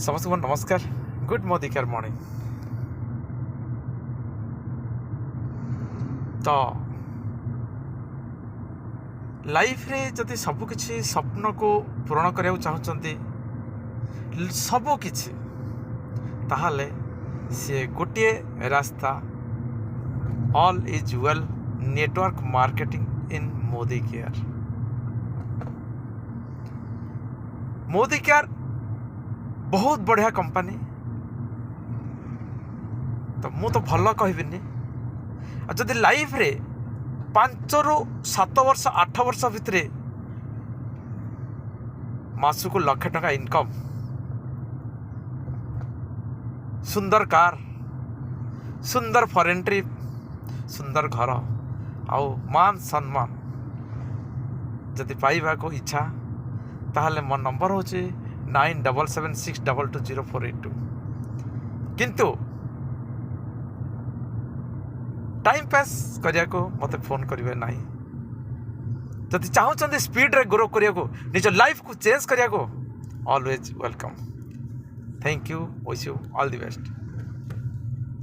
ସମସ୍ତଙ୍କୁ ନମସ୍କାର। ଗୁଡ୍ ମୋଦିକାର ମର୍ଣ୍ଣିଂ। ତ ଲାଇଫରେ ଯଦି ସବୁକିଛି ସ୍ୱପ୍ନକୁ ପୂରଣ କରିବାକୁ ଚାହୁଁଛନ୍ତି ସବୁକିଛି, ତାହେଲେ ସିଏ ଗୋଟିଏ ରାସ୍ତା, all is well network marketing in Modicare. Modicare ବହୁତ ବଢ଼ିଆ କମ୍ପାନୀ। ତ ମୁଁ ତ ଭଲ କହିବିନି। ଆଉ ଯଦି ଲାଇଫରେ 5ରୁ 7 ବର୍ଷ 8 ବର୍ଷ ଭିତରେ ମାସକୁ ଲକ୍ଷେ ଟଙ୍କା ଇନକମ୍, ସୁନ୍ଦର କାର୍, ସୁନ୍ଦର ଫରେନ୍ ଟ୍ରିପ୍, ସୁନ୍ଦର ଘର ଆଉ ମାନ ସମ୍ମାନ ଯଦି ପାଇବାକୁ ଇଚ୍ଛା, ତାହେଲେ ମୋ ନମ୍ବର ହେଉଛି 9776220482। କିନ୍ତୁ ଟାଇମ୍ ପାସ୍ କରିବାକୁ ମୋତେ ଫୋନ୍ କରିବେ ନାହିଁ। ଯଦି ଚାହୁଁଛନ୍ତି ସ୍ପିଡ଼ରେ ଗ୍ରୋ କରିବାକୁ, ନିଜ ଲାଇଫକୁ ଚେଞ୍ଜ କରିବାକୁ, always welcome. Thank you, wish you all the best.